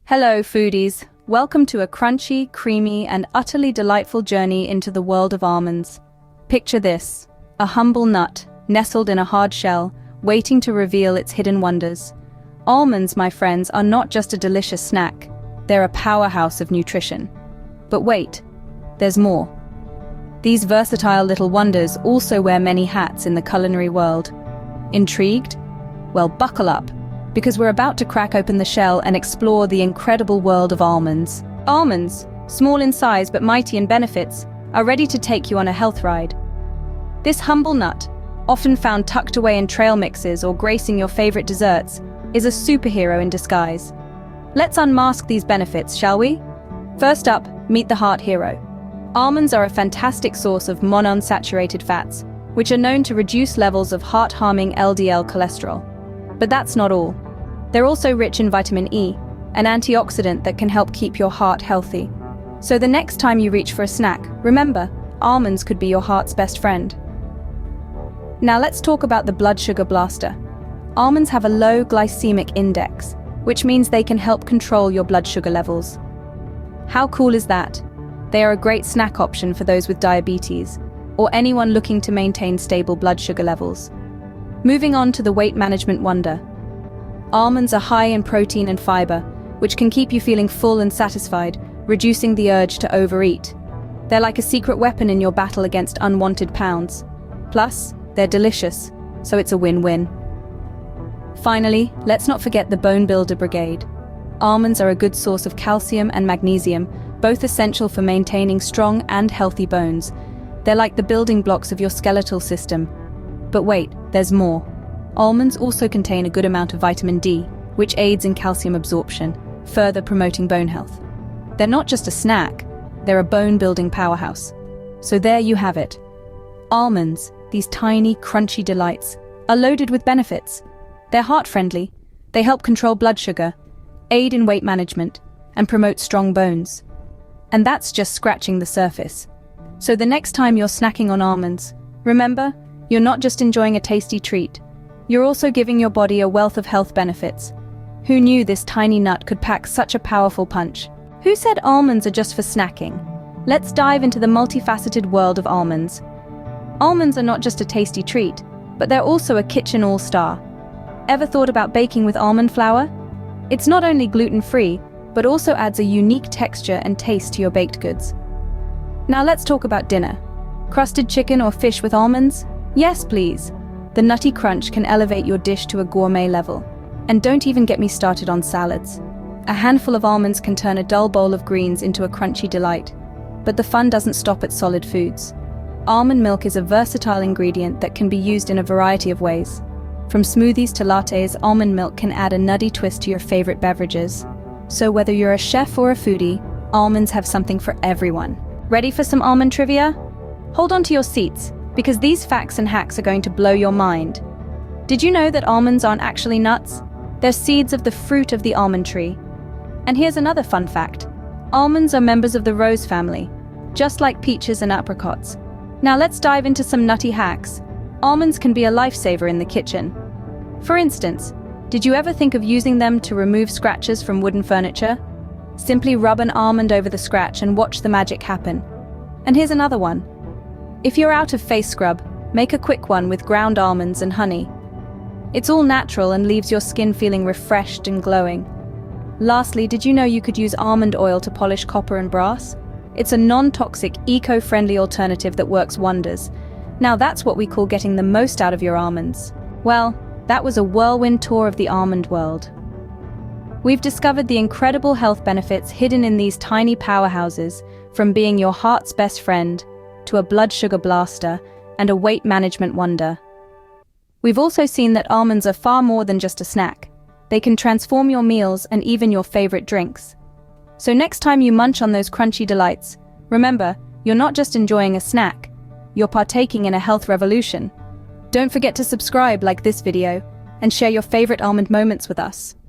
Hello, foodies. Welcome to a crunchy, creamy, and utterly delightful journey into the world of almonds. Picture this, a humble nut, nestled in a hard shell, waiting to reveal its hidden wonders. Almonds, my friends, are not just a delicious snack. They're a powerhouse of nutrition. But wait, there's more. These versatile little wonders also wear many hats in the culinary world. Intrigued? Well, buckle up, because we're about to crack open the shell and explore the incredible world of almonds. Almonds, small in size but mighty in benefits, are ready to take you on a health ride. This humble nut, often found tucked away in trail mixes or gracing your favorite desserts, is a superhero in disguise. Let's unmask these benefits, shall we? First up, meet the heart hero. Almonds are a fantastic source of monounsaturated fats, which are known to reduce levels of heart-harming LDL cholesterol. But that's not all. They're also rich in vitamin E, an antioxidant that can help keep your heart healthy. So the next time you reach for a snack, remember, almonds could be your heart's best friend. Now let's talk about the blood sugar blaster. Almonds have a low glycemic index, which means they can help control your blood sugar levels. How cool is that? They are a great snack option for those with diabetes, or anyone looking to maintain stable blood sugar levels. Moving on to the weight management wonder. Almonds are high in protein and fiber, which can keep you feeling full and satisfied, reducing the urge to overeat. They're like a secret weapon in your battle against unwanted pounds. Plus, they're delicious, so it's a win-win. Finally, let's not forget the bone builder brigade. Almonds are a good source of calcium and magnesium, both essential for maintaining strong and healthy bones. They're like the building blocks of your skeletal system. But wait, there's more. Almonds also contain a good amount of vitamin D, which aids in calcium absorption, further promoting bone health. They're not just a snack, they're a bone-building powerhouse. So there you have it. Almonds, these tiny, crunchy delights, are loaded with benefits. They're heart-friendly, they help control blood sugar, aid in weight management, and promote strong bones. And that's just scratching the surface. So the next time you're snacking on almonds, remember, you're not just enjoying a tasty treat, you're also giving your body a wealth of health benefits. Who knew this tiny nut could pack such a powerful punch? Who said almonds are just for snacking? Let's dive into the multifaceted world of almonds. Almonds are not just a tasty treat, but they're also a kitchen all-star. Ever thought about baking with almond flour? It's not only gluten-free, but also adds a unique texture and taste to your baked goods. Now let's talk about dinner. Crusted chicken or fish with almonds? Yes, please. The nutty crunch can elevate your dish to a gourmet level. And don't even get me started on salads. A handful of almonds can turn a dull bowl of greens into a crunchy delight. But the fun doesn't stop at solid foods. Almond milk is a versatile ingredient that can be used in a variety of ways. From smoothies to lattes, almond milk can add a nutty twist to your favorite beverages. So whether you're a chef or a foodie, almonds have something for everyone. Ready for some almond trivia? Hold on to your seats, because these facts and hacks are going to blow your mind. Did you know that almonds aren't actually nuts? They're seeds of the fruit of the almond tree. And here's another fun fact. Almonds are members of the rose family, just like peaches and apricots. Now let's dive into some nutty hacks. Almonds can be a lifesaver in the kitchen. For instance, did you ever think of using them to remove scratches from wooden furniture? Simply rub an almond over the scratch and watch the magic happen. And here's another one. If you're out of face scrub, make a quick one with ground almonds and honey. It's all natural and leaves your skin feeling refreshed and glowing. Lastly, did you know you could use almond oil to polish copper and brass? It's a non-toxic, eco-friendly alternative that works wonders. Now that's what we call getting the most out of your almonds. Well, that was a whirlwind tour of the almond world. We've discovered the incredible health benefits hidden in these tiny powerhouses, from being your heart's best friend, to a blood sugar blaster, and a weight management wonder. We've also seen that almonds are far more than just a snack. They can transform your meals and even your favorite drinks. So next time you munch on those crunchy delights, remember, you're not just enjoying a snack, you're partaking in a health revolution. Don't forget to subscribe, like this video, and share your favorite almond moments with us.